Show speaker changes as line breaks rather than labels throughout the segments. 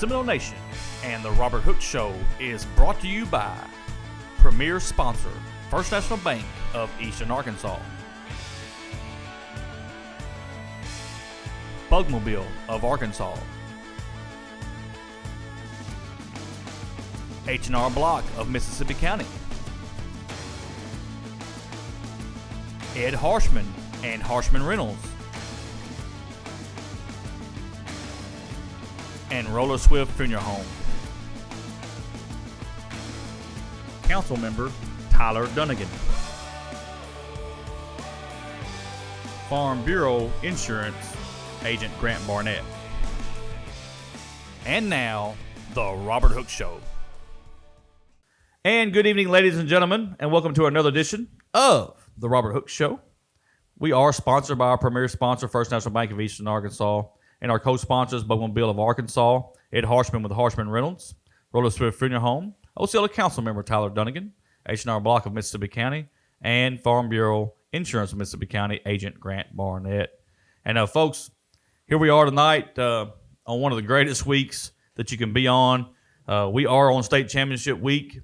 Seminole Nation and the Robert Hook Show is brought to you by premier sponsor, First National Bank of Eastern Arkansas, Bugmobile of Arkansas, H&R Block of Mississippi County, Ed Harshman and Harshman Reynolds, and Roller Swift Funeral Home. Council Member Tyler Dunnigan. Farm Bureau Insurance Agent Grant Barnett. And now, the Robert Hook Show. And good evening, ladies and gentlemen, and welcome to another edition of the Robert Hook Show. We are sponsored by our premier sponsor, First National Bank of Eastern Arkansas, and our co-sponsors, Bugmobile of Arkansas, Ed Harshman with Harshman Reynolds, Roller Swift Funeral Home, Osceola Council Member Tyler Dunnigan, H&R Block of Mississippi County, and Farm Bureau Insurance of Mississippi County, Agent Grant Barnett. And folks, here we are tonight on one of the greatest weeks that you can be on. We are on state championship week.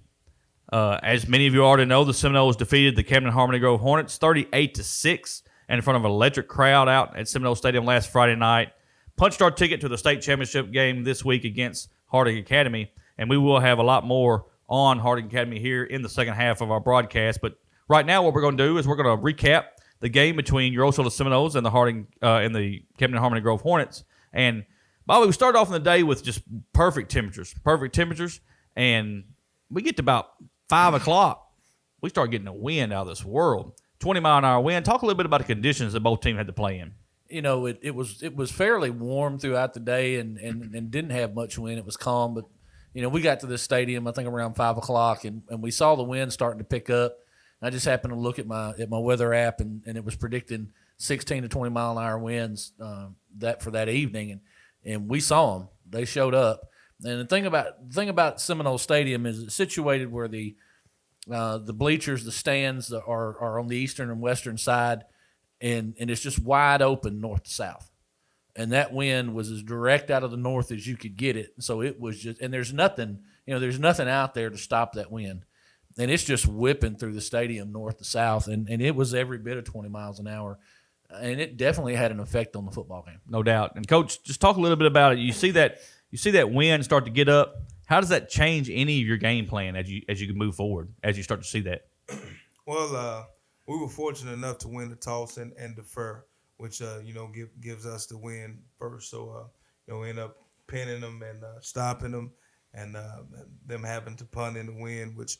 As many of you already know, the Seminoles defeated the Camden Harmony Grove Hornets 38-6 in front of an electric crowd out at Seminole Stadium last Friday night. Punched our ticket to the state championship game this week against Harding Academy, and we will have a lot more on Harding Academy here in the second half of our broadcast. But right now, what we're going to do is we're going to recap the game between your Osceola Seminoles and the the Camden Harmony Grove Hornets. And by the way, we started off in the day with just perfect temperatures, and we get to about 5 o'clock, we start getting a wind out of this world. 20-mile-an-hour wind. Talk a little bit about the conditions that both teams had to play in.
You know, it was fairly warm throughout the day and didn't have much wind. It was calm, but, you know, we got to this stadium, I think around 5 o'clock, and we saw the wind starting to pick up. I just happened to look at my weather app, and it was predicting 16 to 20-mile-an-hour winds for that evening, and we saw them. They showed up. And the thing about Seminole Stadium is it's situated where the bleachers, the stands are on the eastern and western side, and it's just wide open north to south. And that wind was as direct out of the north as you could get it. So it was just, and there's nothing out there to stop that wind. And it's just whipping through the stadium north to south, and it was every bit of 20 miles an hour. And it definitely had an effect on the football game.
No doubt. And Coach, just talk a little bit about it. You see that wind start to get up. How does that change any of your game plan as you move forward, as you start to see that?
Well, we were fortunate enough to win the toss and defer, which gives us the win first. So we end up pinning them and stopping them, and them having to punt in the wind, which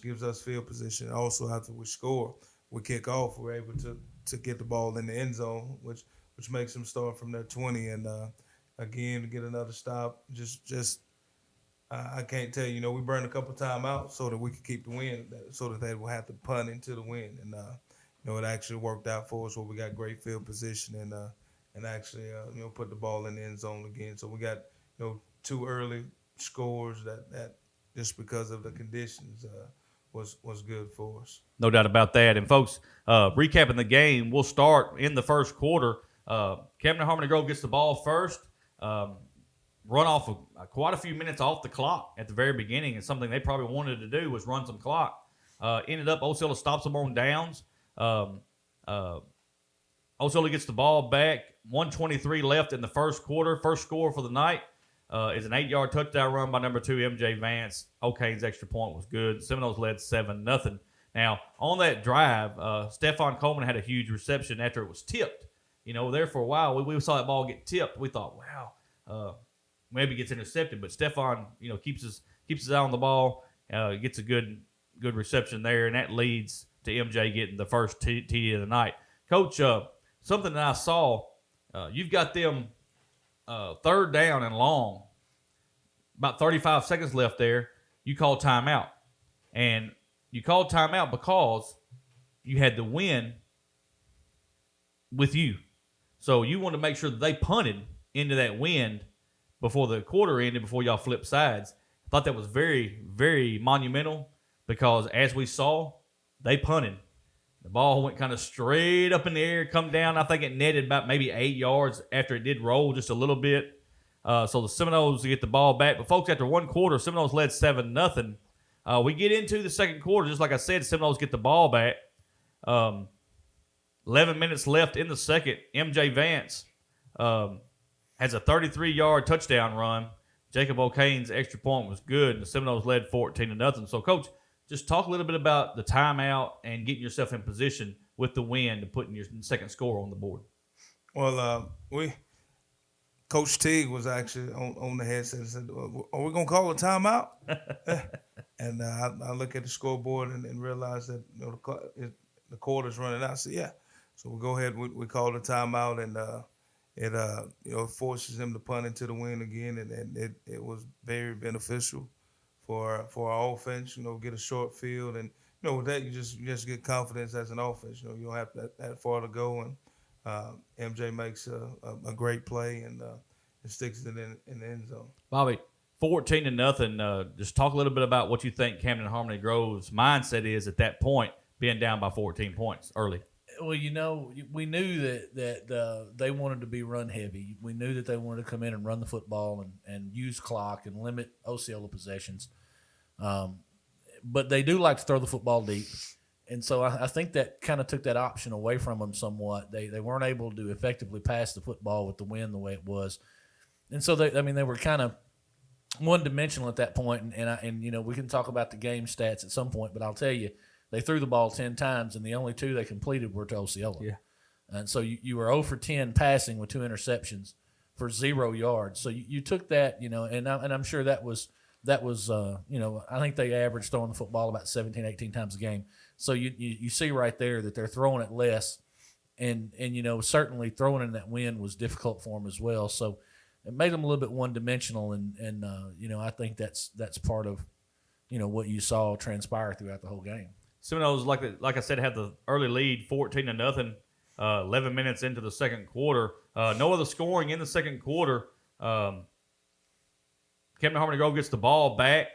gives us field position. Also, after we score, we kick off. We're able to get the ball in the end zone, which makes them start from their 20 and again to get another stop. I can't tell you. We burned a couple timeouts so that we could keep the win, so that they will have to punt into the wind, and it actually worked out for us where we got great field position and actually put the ball in the end zone again. So we got 2 early scores that just because of the conditions was good for us.
No doubt about that. And folks, recapping the game, we'll start in the first quarter. Camden Harmony Grove gets the ball first. Run off quite a few minutes off the clock at the very beginning, and something they probably wanted to do was run some clock. Ended up Osceola stops them on downs. Osceola gets the ball back. 1:23 left in the first quarter. First score for the night is an 8-yard touchdown run by number 2 MJ Vance. O'Kane's extra point was good. Seminoles led 7-0. Now on that drive, Stephon Coleman had a huge reception after it was tipped. There for a while we saw that ball get tipped. We thought, wow. Maybe gets intercepted, but Stephon, keeps his eye on the ball, gets a good reception there, and that leads to MJ getting the first TD of the night. Coach, something that I saw, you've got them third down and long, about 35 seconds left there. You call timeout, and you called timeout because you had the wind with you, so you wanted to make sure that they punted into that wind before the quarter ended, before y'all flipped sides. I thought that was very, very monumental because, as we saw, they punted. The ball went kind of straight up in the air, come down. I think it netted about maybe 8 yards after it did roll just a little bit. So the Seminoles get the ball back. But, folks, after one quarter, Seminoles led 7-0. We get into the second quarter. Just like I said, Seminoles get the ball back. 11 minutes left in the second. MJ Vance has a 33-yard touchdown run. Jacob O'Kane's extra point was good, and the Seminoles led 14-0. So, Coach, just talk a little bit about the timeout and getting yourself in position with the win to putting your second score on the board.
Well, Coach Teague was actually on the headset and said, "Are we gonna call a timeout?" And I look at the scoreboard and realize that the quarter's running out. So yeah, so we go ahead. We call the timeout, and it forces them to punt into the win again, and it was very beneficial for our offense. Get a short field, and with that you just get confidence as an offense. You don't have that far to go, and MJ makes a great play and sticks it in the end zone.
Bobby, 14-0. Just talk a little bit about what you think Camden Harmony Grove's mindset is at that point, being down by 14 points early.
Well, we knew that they wanted to be run heavy. We knew that they wanted to come in and run the football and use clock and limit Osceola possessions. But they do like to throw the football deep. And so I think that kind of took that option away from them somewhat. They weren't able to effectively pass the football with the wind the way it was. And so they were kind of one-dimensional at that point. And we can talk about the game stats at some point, but I'll tell you, they threw the ball 10 times, and the only 2 they completed were to Osceola.
Yeah.
And so you were 0 for 10 passing with 2 interceptions for 0 yards. So you took that, and I'm sure that was I think they averaged throwing the football about 17, 18 times a game. So you see right there that they're throwing it less, and certainly throwing in that wind was difficult for them as well. So it made them a little bit one-dimensional, and I think that's part of what you saw transpire throughout the whole game.
Seminoles, like I said, had the early lead, 14-0. 11 minutes into the second quarter, no other scoring in the second quarter. Camden Harmony Grove gets the ball back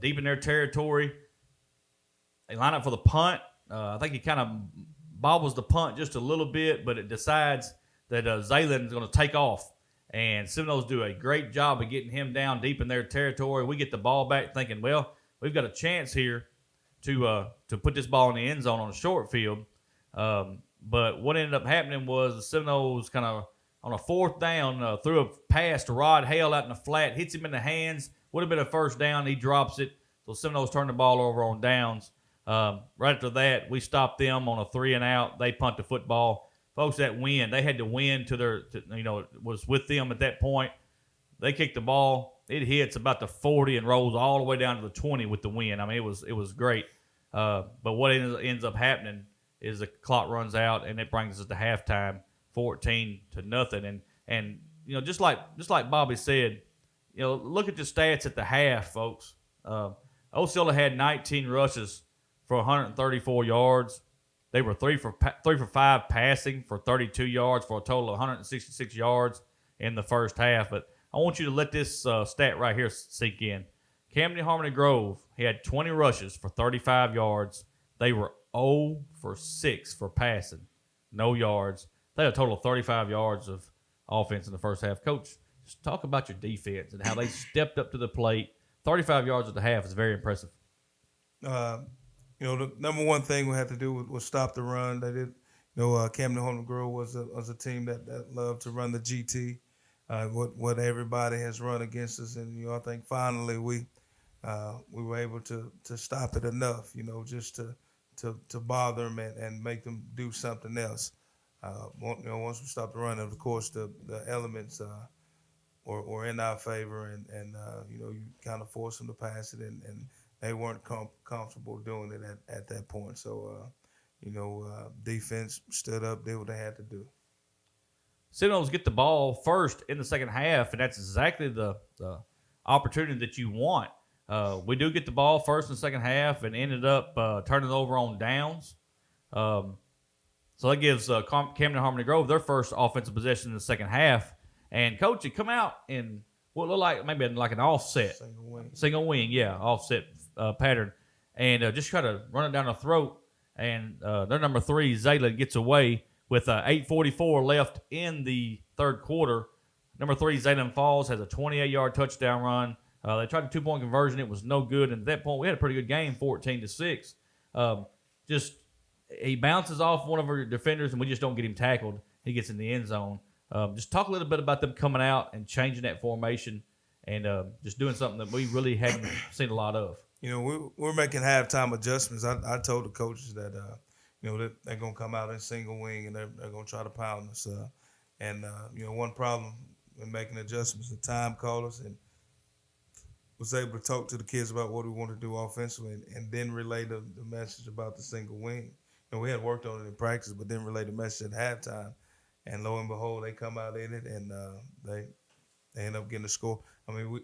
deep in their territory. They line up for the punt. I think he kind of bobbles the punt just a little bit, but it decides that Zaylen is going to take off. And Seminoles do a great job of getting him down deep in their territory. We get the ball back thinking, well, we've got a chance here to put this ball in the end zone on a short field. But what ended up happening was the Seminoles kind of on a fourth down threw a pass to Rod Hale out in the flat, hits him in the hands. Would have been a first down. He drops it. So Seminoles turn the ball over on downs. Right after that, we stopped them on a 3-and-out. They punt the football. Folks, that win, they had to win it was with them at that point. They kicked the ball. It hits about the 40 and rolls all the way down to the 20 with the win. I mean, it was great. But what ends up happening is the clock runs out, and it brings us to halftime, 14-0. And just like Bobby said, look at the stats at the half, folks. Osceola had 19 rushes for 134 yards. They were 3 for 5 passing for 32 yards for a total of 166 yards in the first half. But I want you to let this stat right here sink in. Camden Harmony Grove, he had 20 rushes for 35 yards. They were 0 for 6 for passing, no yards. They had a total of 35 yards of offense in the first half. Coach, just talk about your defense and how they stepped up to the plate. 35 yards at the half is very impressive.
The number one thing we had to do was stop the run. They did. Camden Harmony Grove was a team that loved to run the GT. What everybody has run against us, and I think finally we were able to stop it enough. Just to bother them and make them do something else. Once we stopped the run, of course the elements were in our favor, and you kind of force them to pass it, and they weren't comfortable doing it at that point. So, defense stood up, did what they had to do.
Seminoles get the ball first in the second half, and that's exactly the opportunity that you want. We do get the ball first in the second half and ended up turning it over on downs. So that gives Camden Harmony Grove their first offensive possession in the second half. And, Coach, you come out in what looked like maybe like an offset. Single wing, yeah, offset pattern. And just try to run it down the throat. And their number 3, Zayla, gets away with 8:44 left in the third quarter. Number 3, Zayden Falls has a 28-yard touchdown run. They tried a 2-point conversion. It was no good. And at that point, we had a pretty good game, 14-6. He bounces off one of our defenders, and we just don't get him tackled. He gets in the end zone. Just talk a little bit about them coming out and changing that formation and just doing something that we really hadn't seen a lot of.
We're making halftime adjustments. I told the coaches that they're gonna come out in single wing and they're gonna try to pound us. One problem in making adjustments, the time callers, and was able to talk to the kids about what we want to do offensively, and then relay the message about the single wing. We had worked on it in practice, but then relay the message at halftime. And lo and behold, they come out in it, and they end up getting a score. I mean, we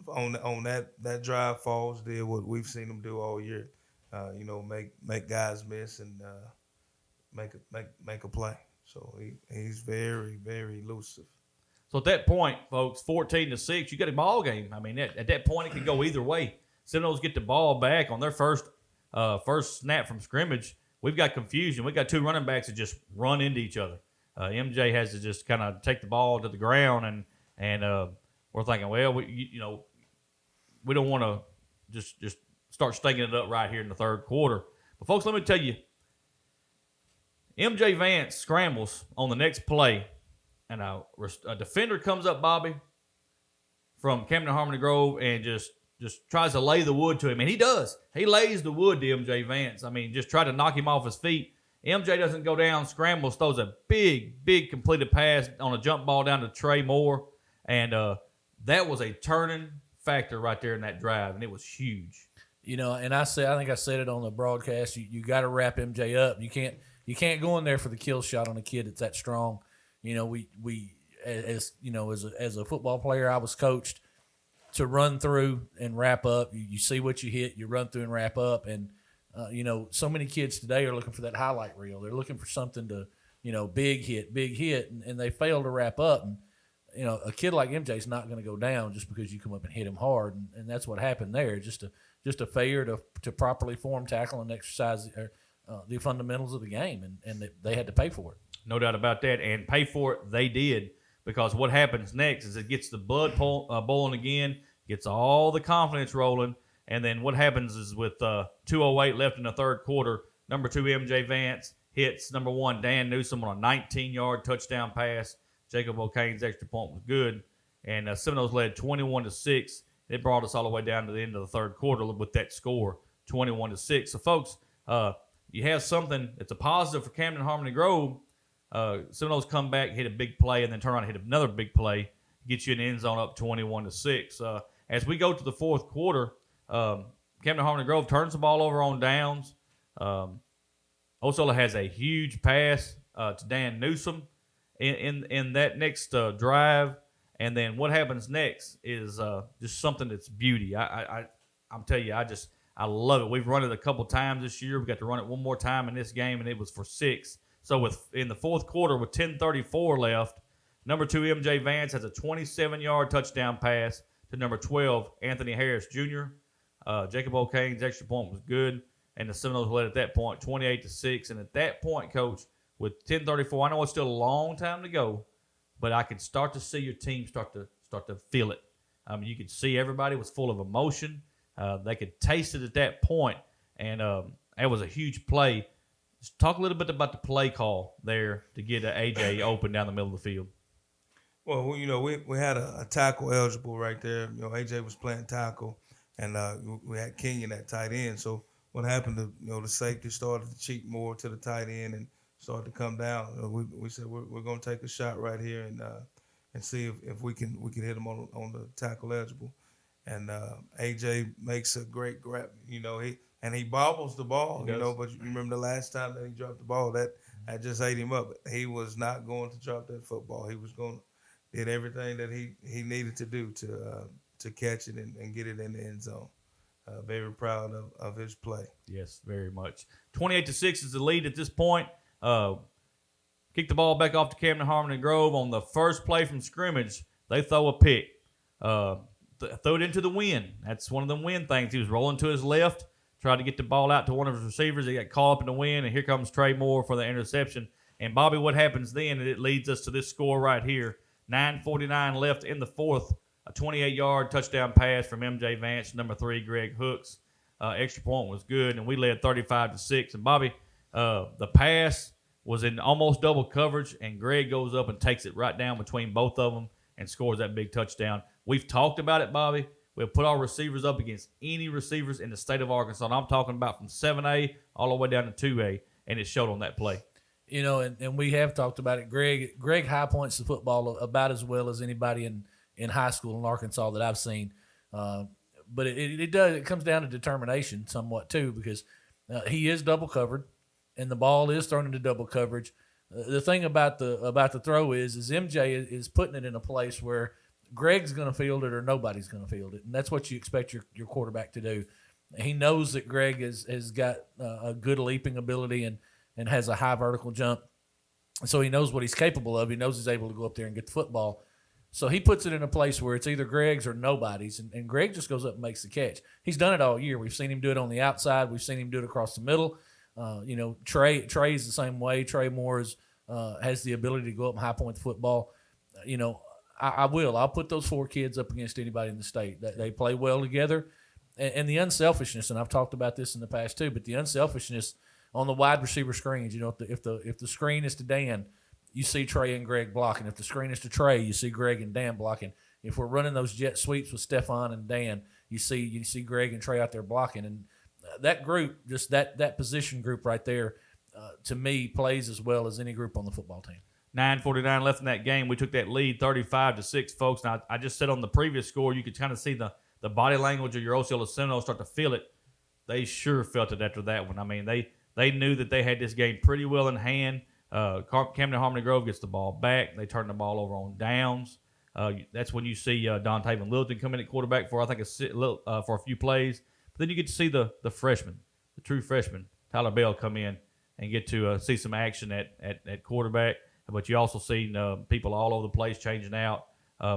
on that drive, Falls did what we've seen them do all year. Make guys miss and make a play. So he's very, very elusive.
So at that point, folks, 14-6, you got a ball game. I mean, at that point, it could go either way. Seminoles get the ball back on their first snap from scrimmage. We've got confusion. We've got 2 running backs that just run into each other. MJ has to just kind of take the ball to the ground, and we're thinking, well, we don't want to just start stinking it up right here in the third quarter. But folks, let me tell you, MJ Vance scrambles on the next play, and a defender comes up, Bobby, from Camden Harmony Grove, and just tries to lay the wood to him. And he does. He lays the wood to MJ Vance. I mean, just try to knock him off his feet. MJ doesn't go down, scrambles, throws a big completed pass on a jump ball down to Trey Moore. And that was a turning factor right there in that drive, and it was huge.
And I think I said it on the broadcast. You got to wrap MJ up. You can't go in there for the kill shot on a kid that's that strong. We as a football player, I was coached to run through and wrap up. You see what you hit, you run through and wrap up. And, so many kids today are looking for that highlight reel. They're looking for something to, big hit, and they fail to wrap up. And, a kid like MJ is not going to go down just because you come up and hit him hard. And that's what happened there. Just a failure to properly form, tackle, and exercise the fundamentals of the game. And they had to pay for it.
No doubt about that. And pay for it they did. Because what happens next is it gets the blood boiling again, gets all the confidence rolling, and then what happens is with 2:08 left in the third quarter, number 2 MJ Vance hits number 1 Dan Newsom on a 19-yard touchdown pass. Jacob O'Kane's extra point was good, and Seminoles led 21-6. It brought us all the way down to the end of the third quarter with that score, 21-6. So, folks, you have something that's a positive for Camden Harmony Grove. Seminoles come back, hit a big play, and then turn around and hit another big play, get you in the end zone up 21-6. As we go to the fourth quarter, Camden Harmony Grove turns the ball over on downs. Osola has a huge pass to Dan Newsom in that next drive, and then what happens next is just something that's beauty. I'm telling you, I love it. We've run it a couple times this year. We got to run it one more time in this game, and it was for 6. So in the fourth quarter with 10:34 left, number 2 MJ Vance has a 27-yard touchdown pass to number 12 Anthony Harris Jr. Jacob O'Kane's extra point was good, and the Seminoles led at that point 28-6. And at that point, Coach, with 10:34, I know it's still a long time to go, but I could start to see your team start to feel it. You could see everybody was full of emotion. They could taste it at that point, and it was a huge play. Just talk a little bit about the play call there to get AJ open down the middle of the field.
Well, we had a tackle eligible right there. AJ was playing tackle, and we had Kenyon at tight end. So what happened to the safety started to cheat more to the tight end and started to come down. We said we're going to take a shot right here and see if we can hit him on the tackle eligible. And AJ makes a great grab. He bobbles the ball, but you remember the last time that he dropped the ball, that just ate him up. He was not going to drop that football. He was did everything that he needed to do to catch it and get it in the end zone. Very proud of his play.
Yes, very much. 28-6 is the lead at this point. Kick the ball back off to Camden Harmony Grove on the first play from scrimmage. They throw a pick. Throw it into the wind. That's one of them wind things. He was rolling to his left, tried to get the ball out to one of his receivers. He got caught up in the wind, and here comes Trey Moore for the interception. And, Bobby, what happens then? It leads us to this score right here. 9:49 left in the fourth. A 28-yard touchdown pass from M.J. Vance, number 3, Greg Hooks. Extra point was good, and we led 35-6. And Bobby, the pass was in almost double coverage, and Greg goes up and takes it right down between both of them and scores that big touchdown. We've talked about it, Bobby. We'll put our receivers up against any receivers in the state of Arkansas. And I'm talking about from 7A all the way down to 2A, and it showed on that play.
You know, and we have talked about it. Greg high points the football about as well as anybody in high school in Arkansas that I've seen. But it comes down to determination somewhat too, because he is double covered and the ball is thrown into double coverage. The thing about the throw is MJ is putting it in a place where Greg's going to field it or nobody's going to field it, and that's what you expect your quarterback to do. He knows that Greg has got a good leaping ability and has a high vertical jump, so he knows what he's capable of. He knows he's able to go up there and get the football. So he puts it in a place where it's either Greg's or nobody's, and Greg just goes up and makes the catch. He's done it all year. We've seen him do it on the outside. We've seen him do it across the middle. Trey's the same way. Trey Moore has the ability to go up and high point the football. I'll put those 4 kids up against anybody in the state. They play well together. And the unselfishness, and I've talked about this in the past too, but the unselfishness on the wide receiver screens, if the screen is to Dan, you see Trey and Greg blocking. If the screen is to Trey, you see Greg and Dan blocking. If we're running those jet sweeps with Stephon and Dan, you see Greg and Trey out there blocking. And that group, just that position group right there, to me, plays as well as any group on the football team.
9:49 left in that game. We took that lead 35-6, folks. Now, I just said on the previous score, you could kind of see the body language of your Osceola Seminoles start to feel it. They sure felt it after that one. I mean, they knew that they had this game pretty well in hand. Camden Harmony Grove gets the ball back. They turn the ball over on downs. That's when you see Don Taven Littleton come in at quarterback for, I think, for a few plays. But then you get to see the freshman, the true freshman, Tyler Bell, come in and get to see some action at quarterback. But you also see people all over the place changing out.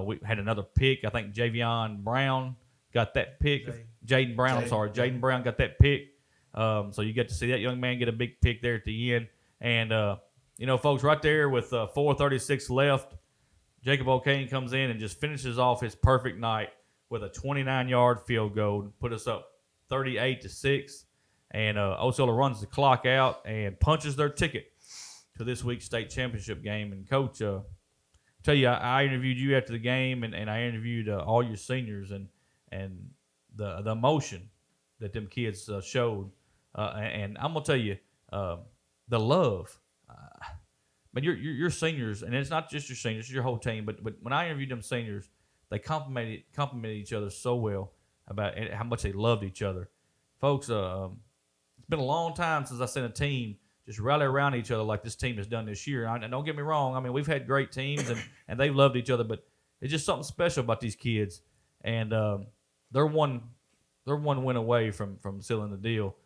We had another pick. I think Javion Brown got that pick. Jaden Brown got that pick. So you get to see that young man get a big pick there at the end. And, folks, right there with 4:36 left, Jacob O'Kane comes in and just finishes off his perfect night with a 29-yard field goal to put us up 38-6. And Osceola runs the clock out and punches their ticket to this week's state championship game. And, Coach, tell you, I interviewed you after the game, and I interviewed all your seniors, and the emotion that them kids showed. And I'm going to tell you, the love. But your seniors, and it's not just your seniors, it's your whole team. But when I interviewed them seniors, they complimented each other so well about how much they loved each other. Folks, it's been a long time since I've seen a team just rally around each other like this team has done this year. And don't get me wrong, I mean, we've had great teams and they've loved each other, but it's just something special about these kids. And they're one win away from sealing the deal.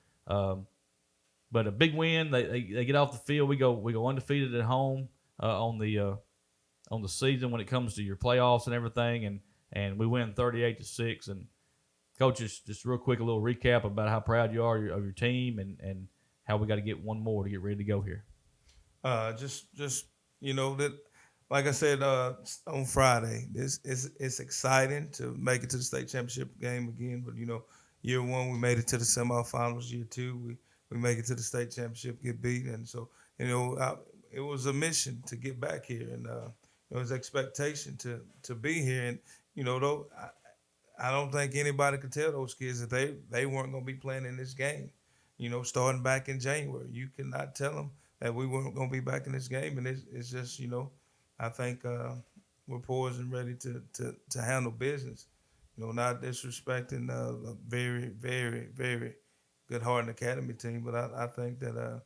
But a big win. They get off the field. We go undefeated at home on the season when it comes to your playoffs and everything, and we win 38-6. And Coach, just real quick, a little recap about how proud you are of your team and how we got to get one more to get ready to go here.
Just that, like I said on Friday, it's exciting to make it to the state championship game again. But year 1 we made it to the semifinals. Year 2 we make it to the state championship, get beat, and so it was a mission to get back here, and it was expectation to be here, and though I don't think anybody could tell those kids that they weren't going to be playing in this game. Starting back in January, you cannot tell them that we weren't going to be back in this game, and it's just I think we're poised and ready to handle business. Not disrespecting a very, very, very good Harding Academy team, but I think that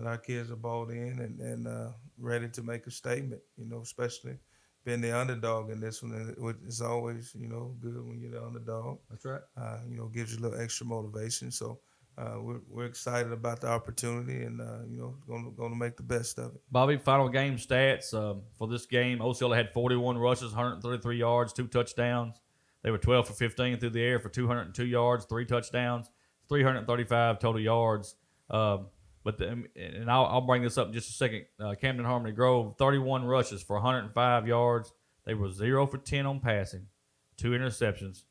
our kids are bought in and ready to make a statement. Especially being the underdog in this one, it's always good when you're the underdog.
That's right.
Gives you a little extra motivation. So we're excited about the opportunity and going to make the best of it.
Bobby, final game stats for this game: Osceola had 41 rushes, 133 yards, 2 touchdowns. They were 12 for 15 through the air for 202 yards, 3 touchdowns. 335 total yards. I'll bring this up in just a second. Camden Harmony Grove, 31 rushes for 105 yards, They were 0 for 10 on passing, 2 interceptions,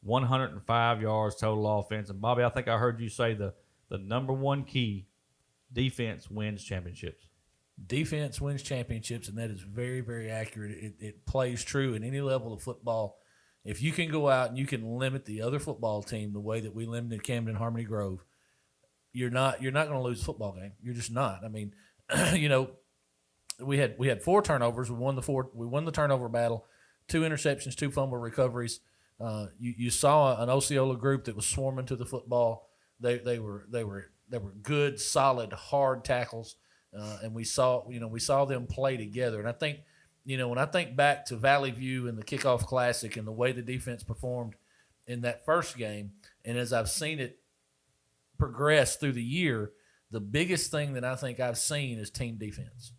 105 yards total offense. And Bobby, I think I heard you say the number one key, defense wins championships.
Defense wins championships, and that is very, very accurate. It plays true in any level of football. If you can go out and you can limit the other football team the way that we limited Camden Harmony Grove, you're not going to lose a football game. You're just not. I mean, we had 4 turnovers. We won the turnover battle, 2 interceptions, 2 fumble recoveries. You saw an Osceola group that was swarming to the football. They were good, solid, hard tackles. And we saw them play together. And I think, when I think back to Valley View and the Kickoff Classic and the way the defense performed in that first game, and as I've seen it progress through the year, the biggest thing that I think I've seen is team defense.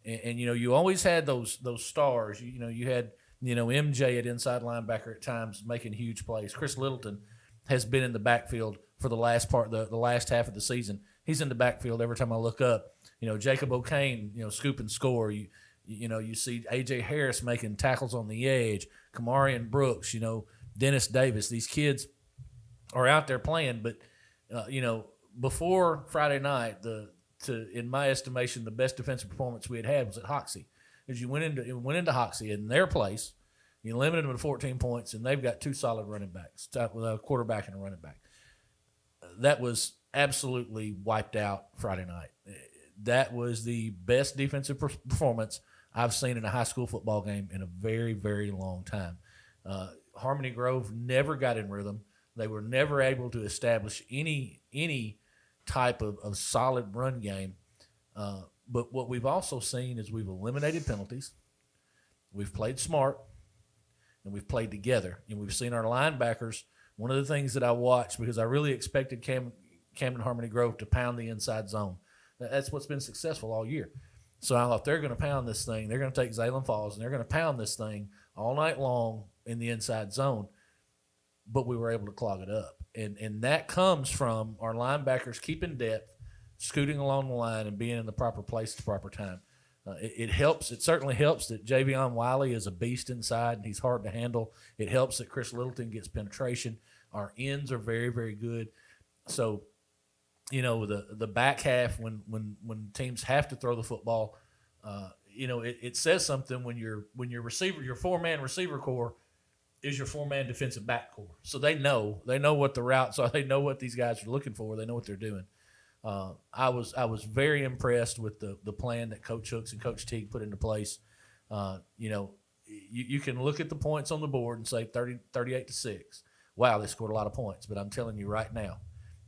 And you always had those stars. You had MJ at inside linebacker at times making huge plays. Chris Littleton has been in the backfield for the last half of the season. He's in the backfield every time I look up. Jacob O'Kane, scoop and score. You see A.J. Harris making tackles on the edge. Kamarian Brooks, Dennis Davis. These kids are out there playing. But, before Friday night, in my estimation, the best defensive performance we had was at Hoxie. As you went into Hoxie in their place, you limited them to 14 points, and they've got 2 solid running backs, with a quarterback and a running back. That was absolutely wiped out Friday night. That was the best defensive performance I've seen in a high school football game in a very, very long time. Harmony Grove never got in rhythm. They were never able to establish any type of solid run game. But what we've also seen is we've eliminated penalties. We've played smart, and we've played together. And we've seen our linebackers. One of the things that I watched, because I really expected Camden Harmony Grove to pound the inside zone. That's what's been successful all year. So I thought they're going to pound this thing. They're going to take Zaylen Falls, and they're going to pound this thing all night long in the inside zone. But we were able to clog it up. And that comes from our linebackers keeping depth, scooting along the line, and being in the proper place at the proper time. It helps. It certainly helps that Javion Wiley is a beast inside, and he's hard to handle. It helps that Chris Littleton gets penetration. Our ends are very, very good. So, the back half when teams have to throw the football, it says something when your receiver, your 4-man receiver core is your 4-man defensive back core. So they know what the routes are. They know what these guys are looking for. They know what they're doing. I was very impressed with the plan that Coach Hooks and Coach Teague put into place. You can look at the points on the board and say 38-6. Wow, they scored a lot of points. But I'm telling you right now,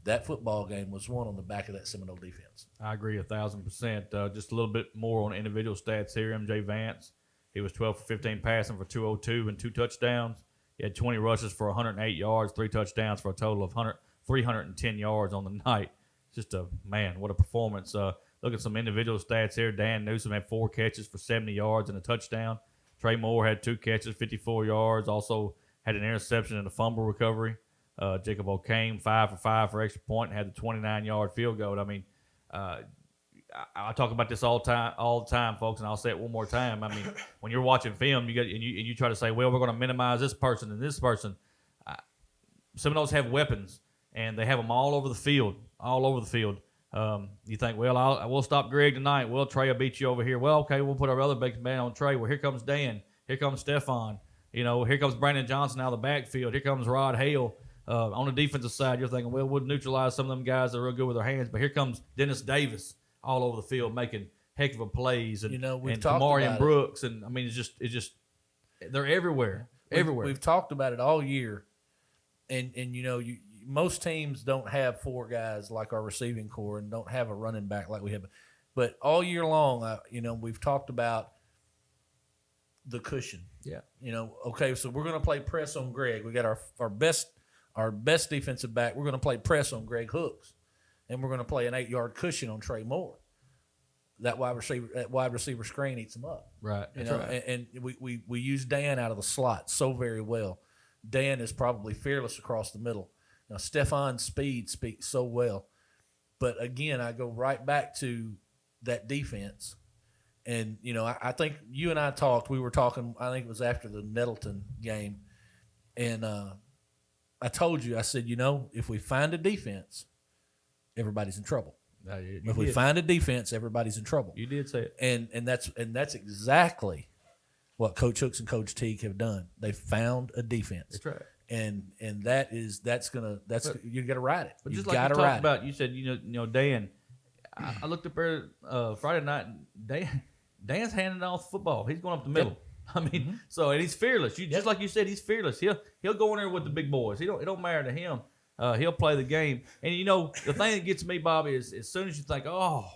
that football game was won on the back of that Seminole defense.
I agree 1,000%. Just a little bit more on individual stats here. MJ Vance, he was 12 for 15 passing for 202 and 2 touchdowns. He had 20 rushes for 108 yards, 3 touchdowns for a total of 310 yards on the night. Just what a performance. Look at some individual stats here. Dan Newsom had 4 catches for 70 yards and a touchdown. Trey Moore had 2 catches, 54 yards. Also had an interception and a fumble recovery. Jacob O'Kane, 5 for 5 for extra point, and had the 29-yard field goal. I mean, I talk about this all the time, folks, and I'll say it one more time. I mean, when you're watching film, you try to say, well, we're going to minimize this person and this person. Seminoles have weapons, and they have them all over the field. You think, well, we'll stop Greg tonight. Well, Trey will beat you over here. Well, okay, we'll put our other big man on Trey. Well, here comes Dan. Here comes Stephon. Here comes Brandon Johnson out of the backfield. Here comes Rod Hale. On the defensive side, you're thinking, well, we'll neutralize some of them guys that are real good with their hands. But here comes Dennis Davis all over the field making heck of a plays. And,
we've talked
Kamarian
about
Brooks. And, I mean, it's just they're everywhere.
We've talked about it all year. And most teams don't have 4 guys like our receiving core and don't have a running back like we have. But all year long, we've talked about the cushion.
Yeah.
Okay, so we're going to play press on Greg. We got our best defensive back. We're going to play press on Greg Hooks, and we're going to play an 8-yard cushion on Trey Moore. That wide receiver screen eats him up.
Right.
And we use Dan out of the slot so very well. Dan is probably fearless across the middle. Now, Stephon's speed speaks so well. But, again, I go right back to that defense. And, I think you and I talked. We were talking, I think it was after the Nettleton game. And I told you, I said, if we find a defense, everybody's in trouble. If we find a defense, everybody's in trouble.
You did say it.
And that's exactly what Coach Hooks and Coach Teague have done. They found a defense.
That's right.
And you got to ride it.
But just
you
like
got
you
to
talked
ride
about, you said Dan. I looked up there Friday night. Dan's handing off the football. He's going up the middle.
Yep.
I mean, so and he's fearless. Just like you said, he's fearless. He'll go in there with the big boys. It don't matter to him. He'll play the game. And the thing that gets me, Bobby, is as soon as you think, oh,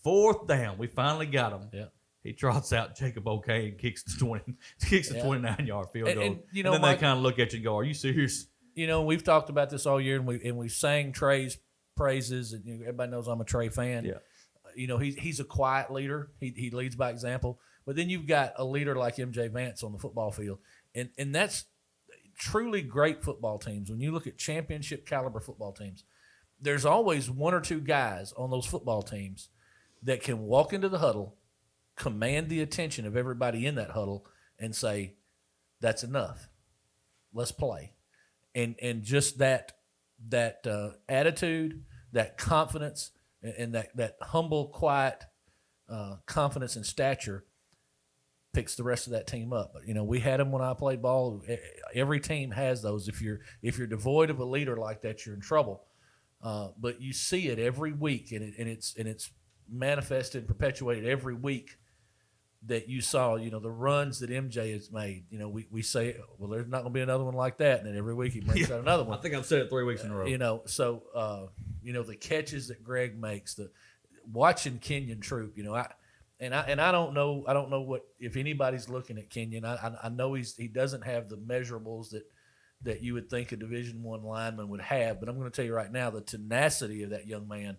4th down, we finally got him.
Yeah.
He trots out Jacob O'Kane and kicks the 29-yard field goal.
And
then they kind of look at you and go, "Are you serious?"
We've talked about this all year, and we sang Trey's praises, and everybody knows I'm a Trey fan.
Yeah.
He's a quiet leader. He leads by example. But then you've got a leader like MJ Vance on the football field, and that's truly great football teams. When you look at championship caliber football teams, there's always 1 or 2 guys on those football teams that can walk into the huddle, command the attention of everybody in that huddle, and say, "That's enough. Let's play." And just that attitude, that confidence, and that humble, quiet confidence and stature picks the rest of that team up. But we had them when I played ball. Every team has those. If you're devoid of a leader like that, you're in trouble. But you see it every week, and it's manifested and perpetuated every week. That you saw, the runs that MJ has made. We say, well, there's not going to be another one like that, and then every week he brings out another one.
I think I've said it 3 weeks in a row.
So the catches that Greg makes, the watching Kenyon Troop. I don't know what if anybody's looking at Kenyon. I know he doesn't have the measurables that you would think a Division I lineman would have, but I'm going to tell you right now, the tenacity of that young man,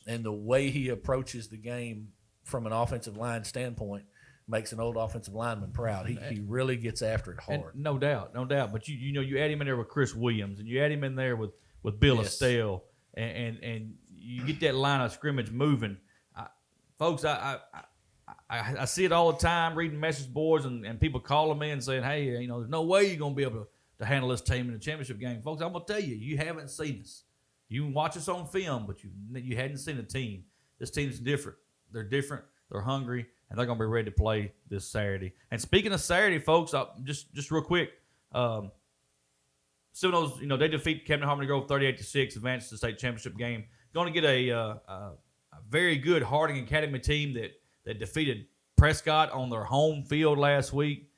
and the way he approaches the game from an offensive line standpoint makes an old offensive lineman proud. He really gets after it hard.
And no doubt. But you add him in there with Chris Williams, and you add him in there with Bill Estelle, and you get that line of scrimmage moving. Folks, I see it all the time, reading message boards and people calling me and saying, "Hey, there's no way you're gonna be able to handle this team in the championship game." Folks, I'm gonna tell you, you haven't seen us. You can watch us on film, but you hadn't seen a team. This team's different. They're different. They're hungry, and they're going to be ready to play this Saturday. And speaking of Saturday, folks, just real quick, Seminoles, they defeat Camden Harmony Grove 38-6, advance to the state championship game. Going to get a very good Harding Academy team that defeated Prescott on their home field last week.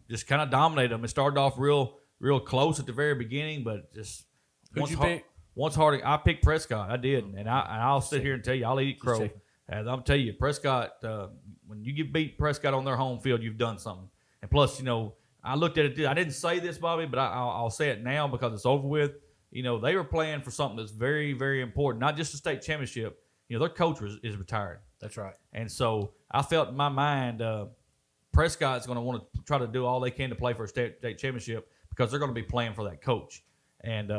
Just kind of dominated them. It started off real close at the very beginning, but just
Who'd you pick?
Once Harding, I picked Prescott. I did, and I'll sit here and tell you, I'll eat crow. And I'm telling you, Prescott, when you beat Prescott on their home field, you've done something. And plus, I looked at it. I didn't say this, Bobby, but I'll say it now because it's over with. They were playing for something that's very, very important, not just the state championship. Their coach is retired.
That's right.
And so I felt in my mind, Prescott's going to want to try to do all they can to play for a state championship because they're going to be playing for that coach. And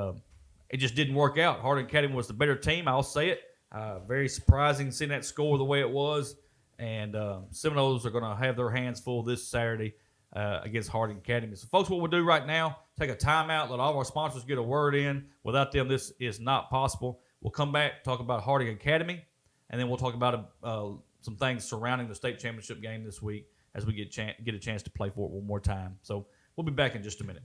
it just didn't work out. Harding Academy was the better team. I'll say it. Very surprising seeing that score the way it was. And Seminoles are going to have their hands full this Saturday against Harding Academy. So, folks, what we'll do right now, take a timeout, let all of our sponsors get a word in. Without them, this is not possible. We'll come back, talk about Harding Academy, and then we'll talk about some things surrounding the state championship game this week as we get a chance to play for it one more time. So we'll be back in just a minute.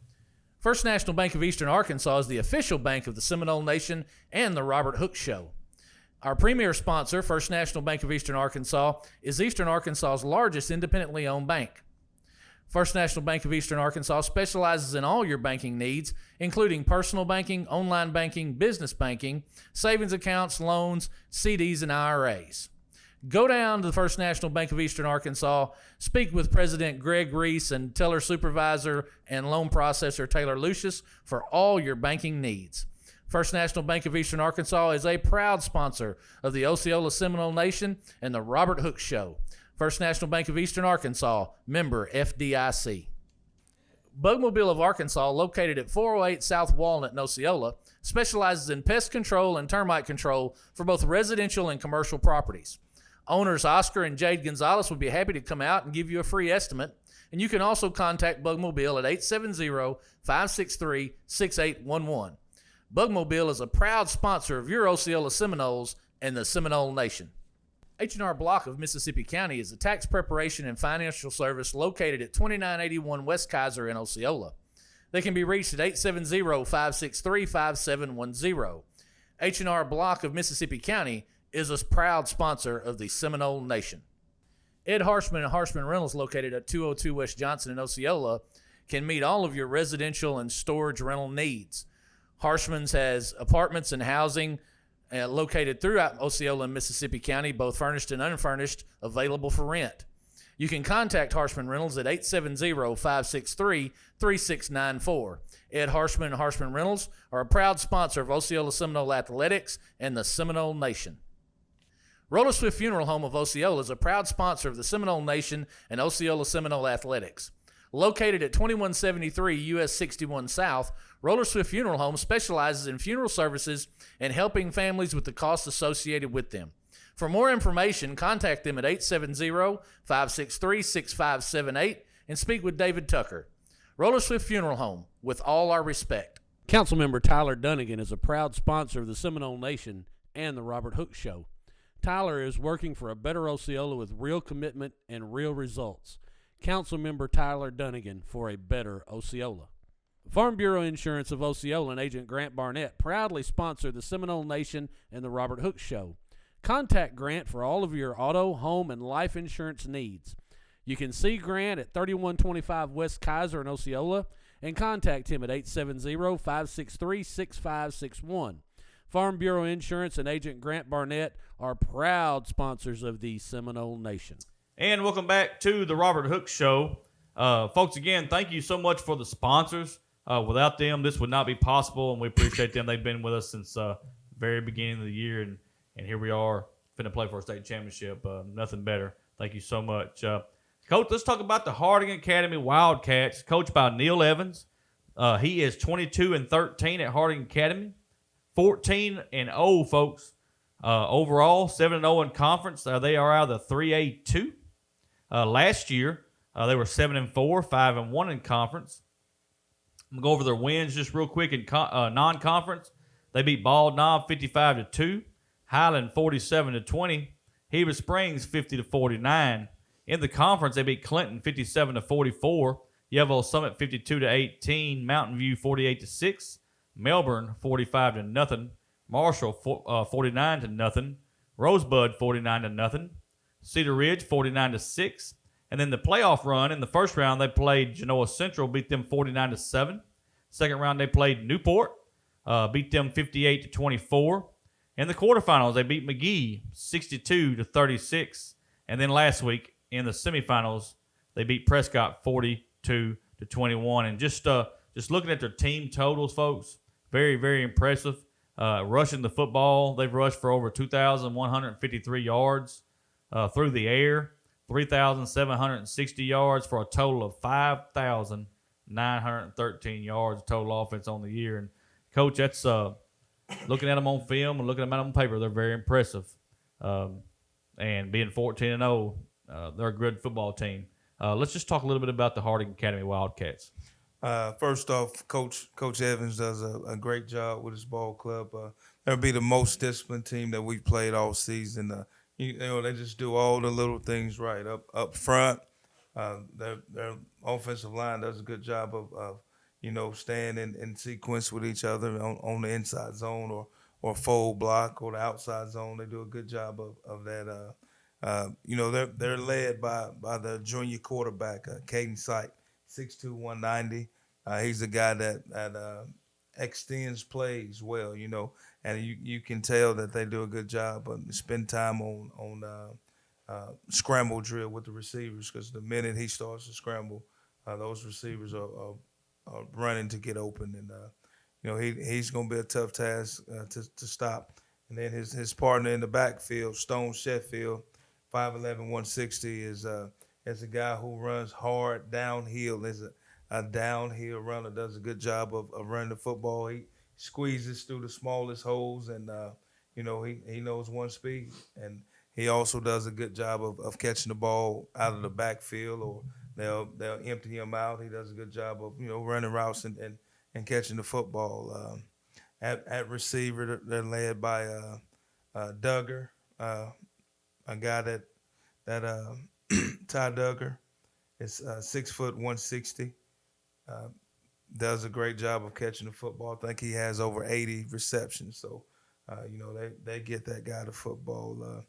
First National Bank of Eastern Arkansas is the official bank of the Seminole Nation and the Robert Hooks Show. Our premier sponsor, First National Bank of Eastern Arkansas, is Eastern Arkansas's largest independently owned bank. First National Bank of Eastern Arkansas specializes in all your banking needs, including personal banking, online banking, business banking, savings accounts, loans, CDs, and IRAs. Go down to the First National Bank of Eastern Arkansas, speak with President Greg Reese and teller supervisor and loan processor Taylor Lucius for all your banking needs. First National Bank of Eastern Arkansas is a proud sponsor of the Osceola Seminole Nation and the Robert Hooks Show. First National Bank of Eastern Arkansas, member FDIC. Bugmobile of Arkansas, located at 408 South Walnut in Osceola, specializes in pest control and termite control for both residential and commercial properties. Owners Oscar and Jade Gonzalez will be happy to come out and give you a free estimate. And you can also contact Bugmobile at 870-563-6811. Bugmobile is a proud sponsor of your Osceola Seminoles and the Seminole Nation. H&R Block of Mississippi County is a tax preparation and financial service located at 2981 West Kaiser in Osceola. They can be reached at 870-563-5710. H&R Block of Mississippi County is a proud sponsor of the Seminole Nation. Ed Harshman and Harshman Rentals, located at 202 West Johnson in Osceola, can meet all of your residential and storage rental needs. Harshman's has apartments and housing located throughout Osceola and Mississippi County, both furnished and unfurnished, available for rent. You can contact Harshman Rentals at 870-563-3694. Ed Harshman and Harshman Rentals are a proud sponsor of Osceola Seminole Athletics and the Seminole Nation. Roller Swift Funeral Home of Osceola is a proud sponsor of the Seminole Nation and Osceola Seminole Athletics. Located at 2173 US 61 South, Roller Swift Funeral Home specializes in funeral services and helping families with the costs associated with them. For more information, contact them at 870-563-6578 and speak with David Tucker. Roller Swift Funeral Home, with all our respect.
Councilmember Tyler Dunnigan is a proud sponsor of the Seminole Nation and the Robert Hooks Show. Tyler is working for a better Osceola with real commitment and real results. Councilmember Tyler Dunnigan for a better Osceola. Farm Bureau Insurance of Osceola and Agent Grant Barnett proudly sponsor the Seminole Nation and the Robert Hooks Show. Contact Grant for all of your auto, home, and life insurance needs. You can see Grant at 3125 West Kaiser in Osceola and contact him at 870-563-6561. Farm Bureau Insurance and Agent Grant Barnett are proud sponsors of the Seminole Nation.
And welcome back to the Robert Hooks Show. Folks, again, thank you so much for the sponsors. Without them, this would not be possible, and we appreciate them. They've been with us since the very beginning of the year, and here we are, finna play for a state championship. Nothing better. Thank you so much. Coach, let's talk about the Harding Academy Wildcats, coached by Neil Evans. He is 22-13 at Harding Academy. 14-0, folks. Overall, 7-0 in conference. They are out of the 3A2. Last year, they were 7-4, 5-1 in conference. I'm gonna go over their wins just real quick in non-conference. They beat Bald Knob 55-2, Highland 47-20, Heber Springs 50-49. In the conference, they beat Clinton 57-44, Yeovil Summit 52-18, Mountain View 48-6. Melbourne 45-0, Marshall 49-0, Rosebud 49-0, Cedar Ridge 49-6, and then the playoff run in the first round they played Genoa Central, beat them 49-7. Second round they played Newport, beat them 58-24. In the quarterfinals they beat McGee 62-36, and then last week in the semifinals they beat Prescott 42-21. And just looking at their team totals, folks. Very, very impressive. Rushing the football, they've rushed for over 2,153 yards through the air, 3,760 yards for a total of 5,913 yards total offense on the year. And, Coach, that's looking at them on film and looking at them on paper, they're very impressive. And being 14-0, they're a good football team. Let's just talk a little bit about the Harding Academy Wildcats.
First off, Coach Evans does a great job with his ball club. They'll be the most disciplined team that we've played all season. They just do all the little things right up front. Their offensive line does a good job of staying in sequence with each other on the inside zone or fold block or the outside zone. They do a good job of that. They're led by the junior quarterback, Caden Syke, 6'2", 190. He's a guy that extends plays well, and you can tell that they do a good job of spend time on scramble drill with the receivers, because the minute he starts to scramble, those receivers are running to get open, and he's going to be a tough task to stop. And then his partner in the backfield, Stone Sheffield, 5'11", 160, is a guy who runs hard downhill. Is a downhill runner, does a good job of running the football. He squeezes through the smallest holes, and he knows one speed. And he also does a good job of catching the ball out of the backfield, or they'll empty him out. He does a good job of running routes and catching the football. At receiver, they're led by Duggar, a guy that Ty Duggar is 6 foot 160. Uh, does a great job of catching the football. I think he has over 80 receptions. So, they get that guy the football.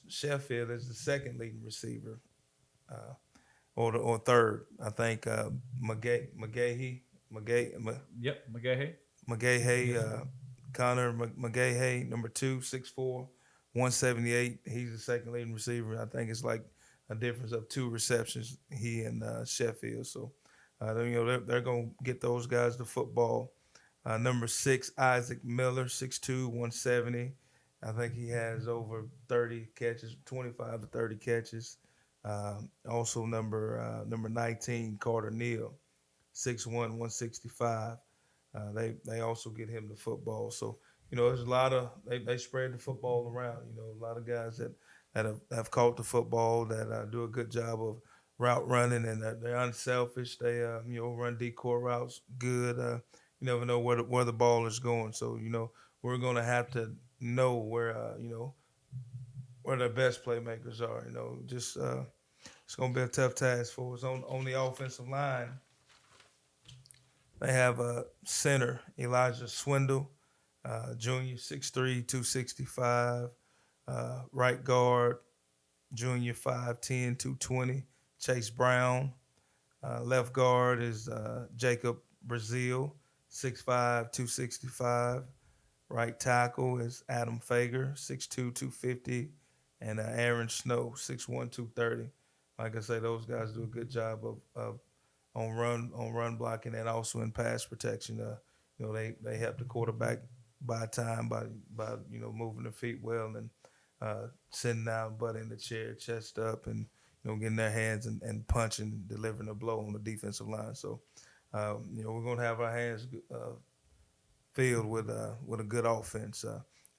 Sheffield is the second leading receiver, uh, or third. I think
Yep, McGahee.
McGahee, Connor McGahee, number 2, 6'4", 178. He's the second leading receiver. I think it's like a difference of 2 receptions, he and Sheffield. So, they're going to get those guys the football. Number 6, Isaac Miller, 6'2", 170. I think he has over 30 catches, 25 to 30 catches. Also, number 19, Carter Neal, 6'1", 165. They also get him the football. So, there's a lot of they spread the football around. A lot of guys that have caught the football that do a good job of route running, and they're unselfish. They run decoy routes good. You never know where the ball is going. So we're gonna have to know where the best playmakers are. Just it's gonna be a tough task for us on the offensive line. They have a center, Elijah Swindle, junior, 6'3", 265. Right guard, junior, 5'10", 220, Chase Brown. Left guard is Jacob Brazil, 6'5", 265. Right tackle is Adam Fager, 6'2", 250. And Aaron Snow, 6'1", 230. Like I say, those guys do a good job of on run blocking, and also in pass protection. They help the quarterback buy time by moving their feet well, and sitting down, butt in the chair, chest up, and getting their hands and punching, delivering a blow on the defensive line. So we're gonna have our hands filled with a good offense,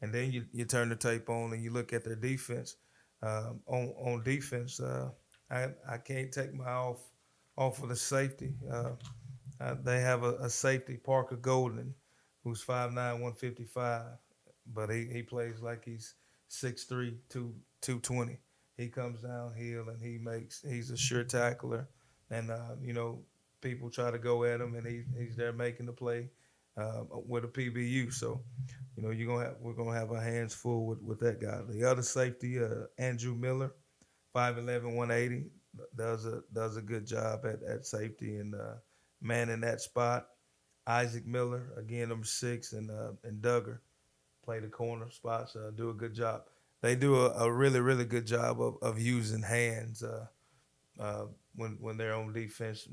and then you turn the tape on and you look at their defense. On defense, I can't take my eye off of the safety. They have a safety, Parker Golden, who's 5'9", 155, but he plays like he's 6'3", 220. He comes downhill and he's a sure tackler, and people try to go at him, and he's there making the play with a PBU. So we're gonna have our hands full with that guy. The other safety, Andrew Miller, 5'11", 180. Does a good job at safety and manning that spot. Isaac Miller, again, number 6, and Duggar play the corner spots. Do a good job. They do a really, really good job of using hands when they're on defense.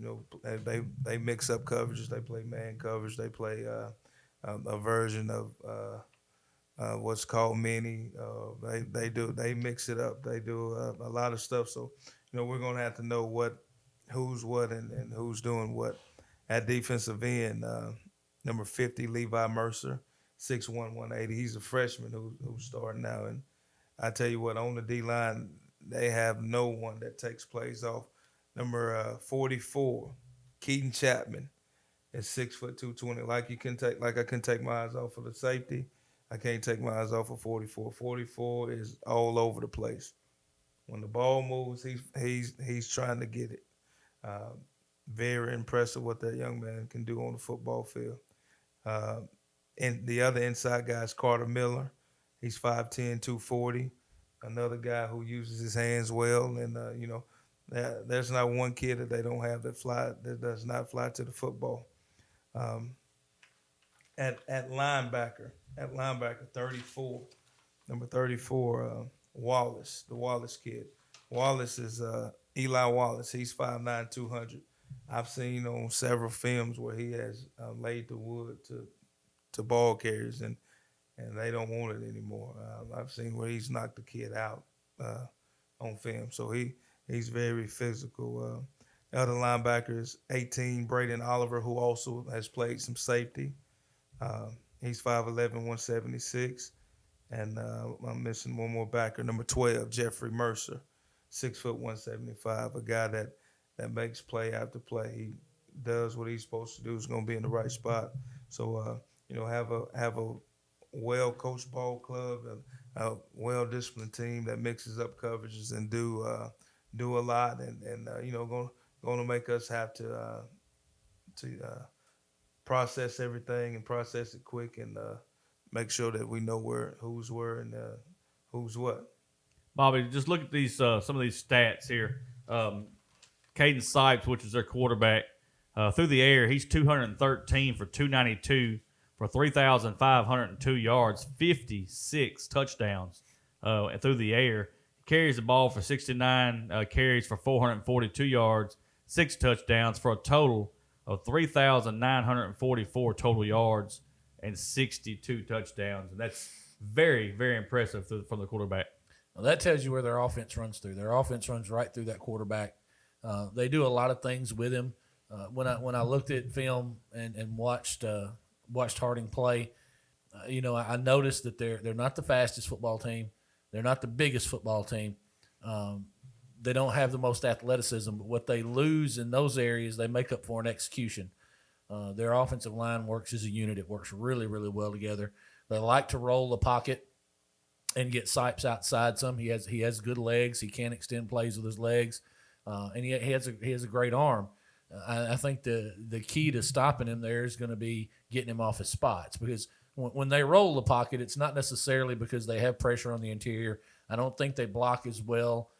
They mix up coverages. They play man coverage. They play a version of what's called mini. They mix it up. They do a lot of stuff. So we're gonna have to know who's what and who's doing what. At defensive end, number 50, Levi Mercer, 6'1", 180. He's a freshman who's starting now, and I tell you what, on the D line they have no one that takes plays off. Number 44, Keaton Chapman, is 6', 220. Like I can take my eyes off of the safety, I can't take my eyes off of 44. 44 is all over the place. When the ball moves, he's trying to get it. Very impressive what that young man can do on the football field. And the other inside guy is Carter Miller. He's 5'10", 240. Another guy who uses his hands well. And, there's not one kid that they don't have that does not fly to the football. At linebacker, 34, number 34, Wallace, the Wallace kid. Wallace is Eli Wallace. He's 5'9", 200. I've seen on several films where he has laid the wood to ball carriers, and they don't want it anymore. I've seen where he's knocked the kid out on film. So he's very physical. The other linebacker is 18, Braden Oliver, who also has played some safety. He's 5'11", 176. And I'm missing one more backer, number 12, Jeffrey Mercer, 6 foot 175, a guy that makes play after play. He does what he's supposed to do. Is going to be in the right spot. So have a well coached ball club and a well disciplined team that mixes up coverages and do a lot and going to make us have to process everything and process it quick and make sure that we know who's where and who's what.
Bobby, just look at these some of these stats here. Caden Sipes, which is their quarterback, through the air, he's 213 for 292 for 3,502 yards, 56 touchdowns through the air. He carries the ball for 69 carries for 442 yards, 6 touchdowns for a total of 3,944 total yards and 62 touchdowns. And that's very, very impressive from the quarterback.
Well, that tells you where their offense runs through. Their offense runs right through that quarterback. They do a lot of things with him. When I looked at film and watched Harding play, I noticed that they're not the fastest football team. They're not the biggest football team. They don't have the most athleticism, but what they lose in those areas, they make up for in execution. Their offensive line works as a unit. It works really, really well together. They like to roll the pocket and get Sipes outside some. He has good legs. He can extend plays with his legs, and he has a great arm. I think the key to stopping him there is going to be getting him off his spots, because when they roll the pocket, it's not necessarily because they have pressure on the interior. I don't think they block as well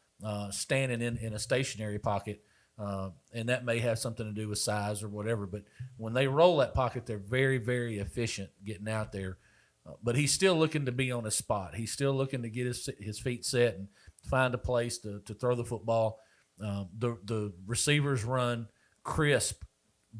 standing in a stationary pocket, and that may have something to do with size or whatever. But when they roll that pocket, they're very, very efficient getting out there. But he's still looking to be on his spot. He's still looking to get his feet set and find a place to throw the football. The receivers run crisp,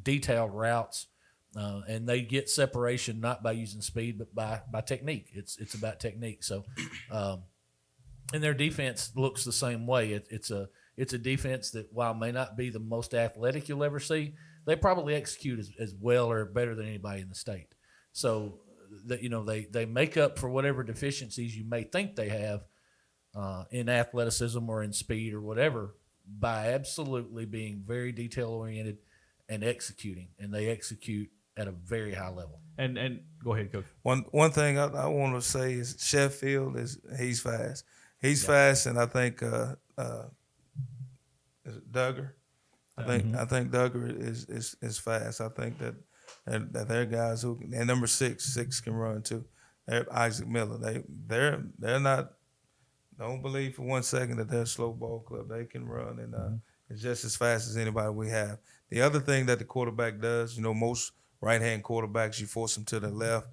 detailed routes, and they get separation not by using speed but by technique. It's about technique. So, and their defense looks the same way. It's a defense that, while may not be the most athletic you'll ever see, they probably execute as well or better than anybody in the state. So that they make up for whatever deficiencies you may think they have in athleticism or in speed or whatever, by absolutely being very detail oriented and executing, and they execute at a very high level.
And go ahead, Coach.
One thing I want to say is Sheffield he's fast. He's fast, and I think is it Duggar? I think Duggar is fast. I think that they're guys who, and number six can run too. They're Isaac Miller. They're not. Don't believe for 1 second that they're a slow ball club. They can run, and it's just as fast as anybody we have. The other thing that the quarterback does, most right-hand quarterbacks, you force them to the left,